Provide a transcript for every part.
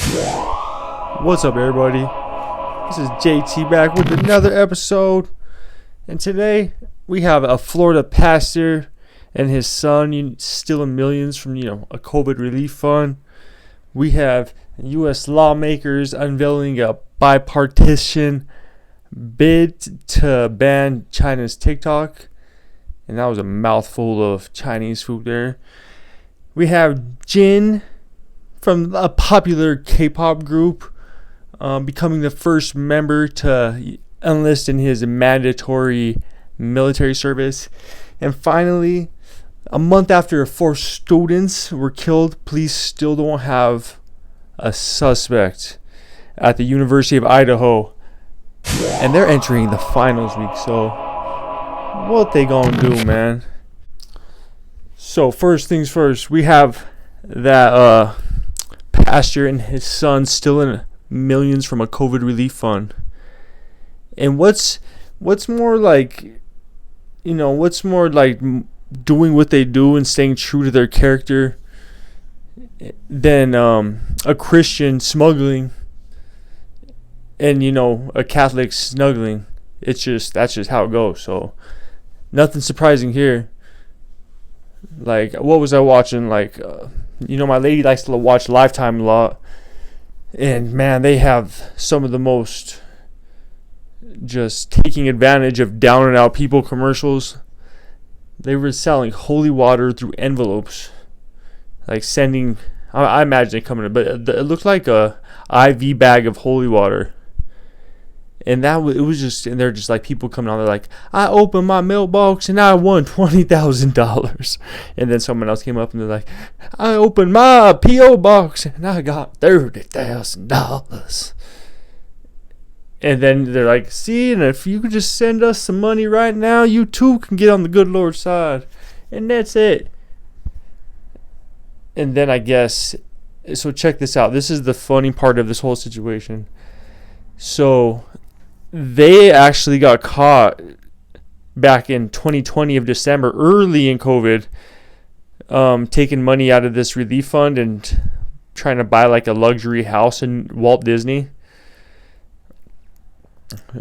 What's up, everybody? This is JT back with another episode, and today we have a Florida pastor and his son stealing millions from a COVID relief fund. We have U.S. lawmakers unveiling a bipartisan bid to ban China's TikTok, and that was a mouthful of Chinese food there. We have Jin from a popular K-pop group becoming the first member to enlist in his mandatory military service. And finally, a month after 4 students were killed, police still don't have a suspect at the University of Idaho. And they're entering the finals week, so what they gonna do, man? So first things first, we have that pastor and his son stealing millions from a COVID relief fund. And what's more like doing what they do and staying true to their character than a Christian smuggling and a Catholic snuggling. That's just how it goes. So nothing surprising here. Like, what was I watching? My lady likes to watch Lifetime a lot. And, man, they have some of the most just taking advantage of down and out people commercials. They were selling holy water through envelopes. Like sending, I imagine it coming in, but it looked like a IV bag of holy water. And it was just, and they're just like people coming on. They're like, I opened my mailbox and I won $20,000. And then someone else came up and they're like, I opened my PO box and I got $30,000. And then they're like, see, and if you could just send us some money right now, you too can get on the good Lord's side. And that's it. And then I guess, so check this out. This is the funny part of this whole situation. So they actually got caught back in 2020 of December, early in COVID, taking money out of this relief fund and trying to buy like a luxury house in Walt Disney.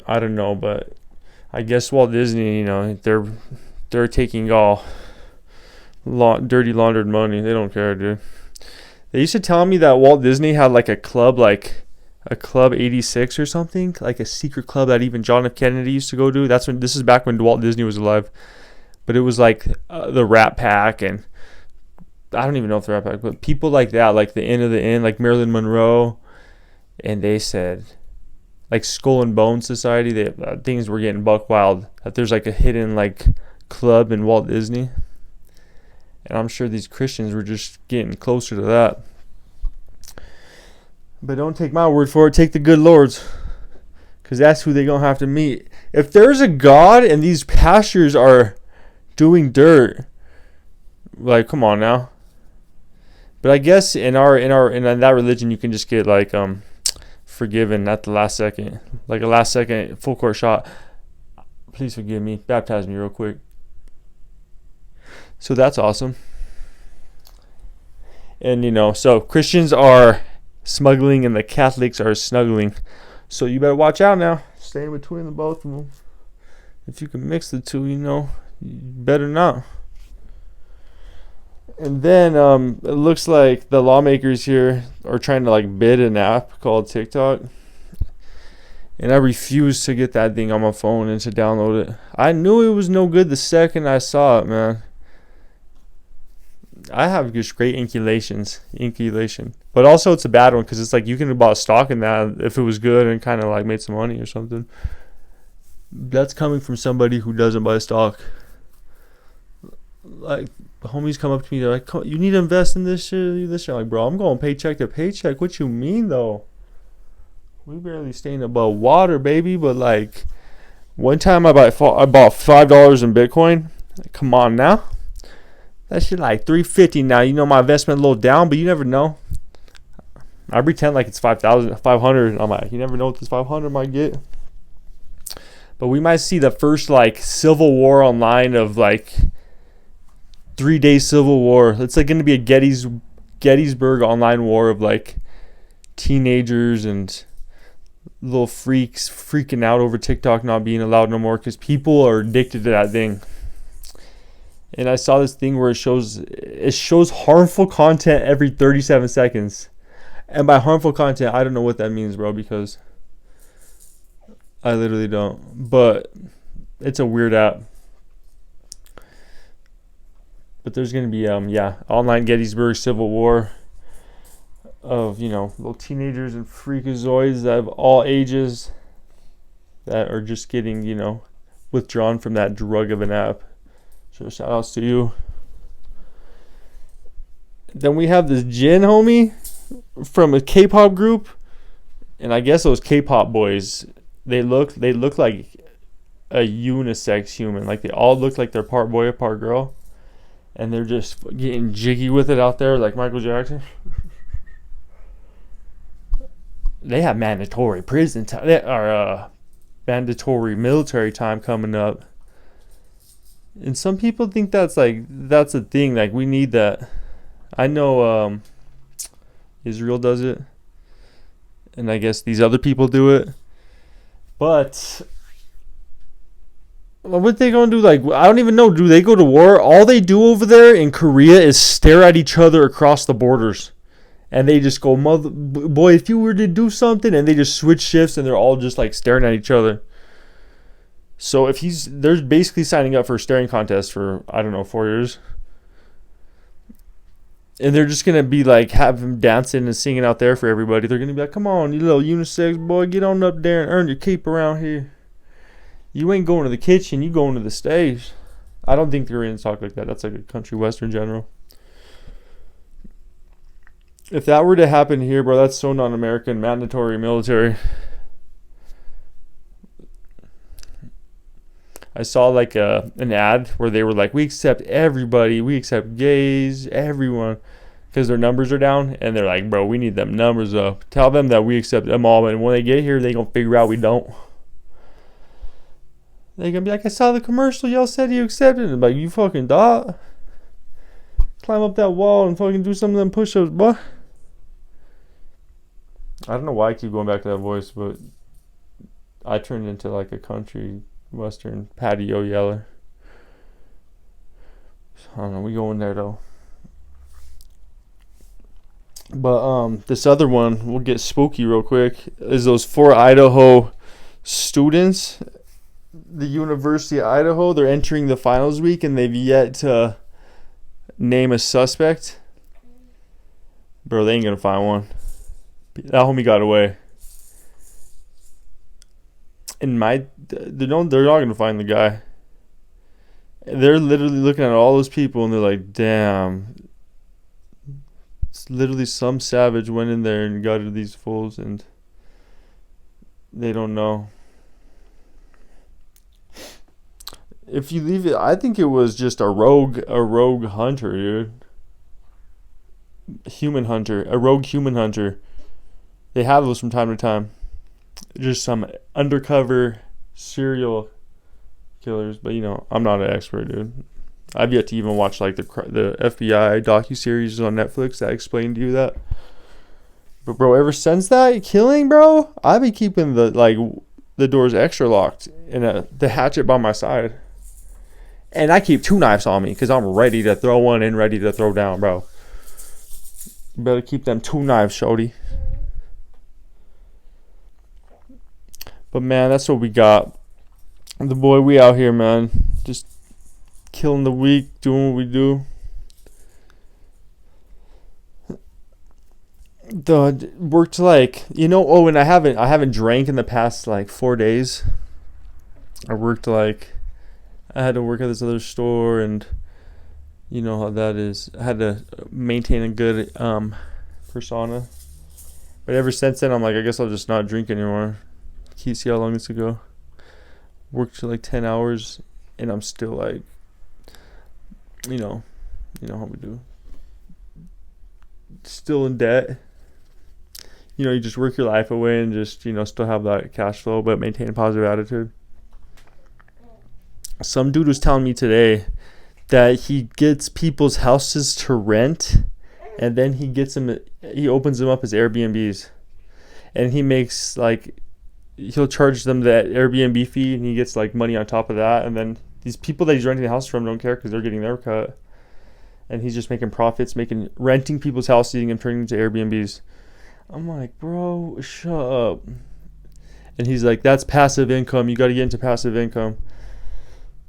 I don't know, but I guess Walt Disney, they're taking all dirty laundered money. They don't care, dude. They used to tell me that Walt Disney had like a club, like a Club 86 or something, like a secret club that even John F. Kennedy used to go to. This is back when Walt Disney was alive. But it was like the Rat Pack, and I don't even know if the Rat Pack, but people like that, like the Inn of the Inn, like Marilyn Monroe. And they said, like Skull and Bone Society, things were getting buck wild. That there's like a hidden like club in Walt Disney. And I'm sure these Christians were just getting closer to that. But don't take my word for it. Take the good Lord's. Because that's who they're going to have to meet. If there's a God and these pastors are doing dirt, like, come on now. But I guess in that religion, you can just get like forgiven at the last second. Like a last second full court shot. Please forgive me. Baptize me real quick. So that's awesome. And so Christians are smuggling and the Catholics are snuggling. So you better watch out now. Stay in between the both of them. If you can mix the two, you better not. And then it looks like the lawmakers here are trying to like bid an app called TikTok. And I refuse to get that thing on my phone and to download it. I knew it was no good the second I saw it, man. I have just great inculation. But also it's a bad one because it's like you can have bought stock in that if it was good and kind of like made some money or something. That's coming from somebody who doesn't buy stock. Like, homies come up to me, they're like, you need to invest in this shit. I'm like, bro, I'm going paycheck to paycheck. What you mean, though? We barely staying above water, baby. But like, one time I bought $5 in Bitcoin. Like, come on now. That shit like $350 now. My investment a little down, but you never know. I pretend like it's 500. I'm like, you never know what this 500 might get. But we might see the first like civil war online of like 3-day civil war. It's like going to be a Gettysburg online war of like teenagers and little freaks freaking out over TikTok not being allowed no more because people are addicted to that thing. And I saw this thing where it shows harmful content every 37 seconds. And by harmful content, I don't know what that means, bro, because I literally don't. But it's a weird app. But there's going to be, online Gettysburg Civil War of, little teenagers and freakazoids of all ages that are just getting, withdrawn from that drug of an app. So shout outs to you. Then we have this Jin homie from a K-pop group. And I guess those K-pop boys, they look like a unisex human. Like they all look like they're part boy or part girl. And they're just getting jiggy with it out there like Michael Jackson. They have mandatory prison time. Mandatory military time coming up. And some people think that's a thing. Like we need that. I know Israel does it. And I guess these other people do it. But what they gonna do? Like, I don't even know. Do they go to war? All they do over there in Korea is stare at each other across the borders. And they just go, boy, if you were to do something, and they just switch shifts, and they're all just like staring at each other. So they're basically signing up for a staring contest for, I don't know, 4 years. And they're just going to be like, have him dancing and singing out there for everybody. They're going to be like, come on, you little unisex boy, get on up there and earn your keep around here. You ain't going to the kitchen, you going to the stage. I don't think Koreans talk like that. That's like a country western general. If that were to happen here, bro, that's so non-American. Mandatory military. I saw like an ad where they were like, we accept everybody. We accept gays, everyone. Because their numbers are down. And they're like, bro, we need them numbers up. Tell them that we accept them all. And when they get here, they going to figure out we don't. They're going to be like, I saw the commercial. Y'all said you accepted it. I'm like, you fucking thought? Climb up that wall and fucking do some of them push-ups, boy. I don't know why I keep going back to that voice, but I turned into like a country western patio yeller. I don't know, we going there though. But this other one, we'll get spooky real quick, is those 4 Idaho students. The University of Idaho, they're entering the finals week and they've yet to name a suspect. Bro, they ain't gonna find one. That homie got away. And they're not gonna find the guy. They're literally looking at all those people and they're like, damn. It's literally some savage went in there and gutted these fools and they don't know. If you leave it, I think it was just a rogue hunter, dude. A rogue human hunter. They have those from time to time. Just some undercover serial killers. But, I'm not an expert, dude. I've yet to even watch, like, the FBI docuseries on Netflix that explain to you that. But, bro, ever since that killing, bro, I've been keeping the doors extra locked and the hatchet by my side. And I keep 2 knives on me because I'm ready to throw one and ready to throw down, bro. Better keep them 2 knives, shorty. But, man, that's what we got. The boy, we out here, man. Just killing the week, doing what we do. Worked and I haven't drank in the past, 4 days. I had to work at this other store, and you know how that is. I had to maintain a good persona. But ever since then, I'm like, I guess I'll just not drink anymore. See how long this will go. Worked for 10 hours, and I'm still you know how we do. Still in debt. You just work your life away and just, still have that cash flow, but maintain a positive attitude. Some dude was telling me today that he gets people's houses to rent, and then he opens them up as Airbnbs. and he makes like he'll charge them that Airbnb fee, and he gets like money on top of that. And then these people that he's renting the house from don't care because they're getting their cut, and he's just making profits, renting people's houses and turning them into Airbnbs. I'm like, bro, shut up. And he's like, that's passive income. You got to get into passive income.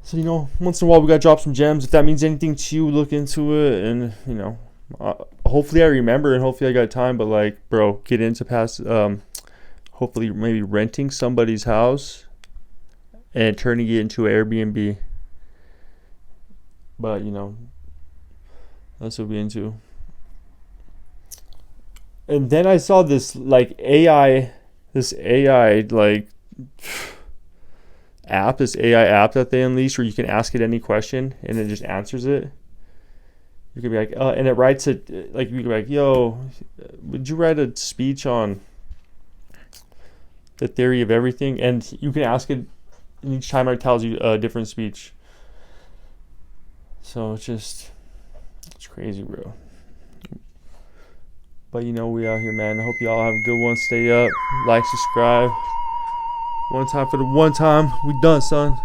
So, once in a while we got to drop some gems. If that means anything to you, look into it. And, hopefully I remember and hopefully I got time. But, like, bro, get into hopefully maybe renting somebody's house and turning it into Airbnb. But, that's what we're into. And then I saw this like AI like app, this AI app that they unleashed where you can ask it any question and it just answers it. You could be like, and it writes it like you could be like, yo, would you write a speech on the theory of everything? And you can ask it, and each time it tells you a different speech. So it's crazy, bro. But we out here, man. I hope y'all have a good one. Stay up, like, subscribe. One time for the one time. We done, son.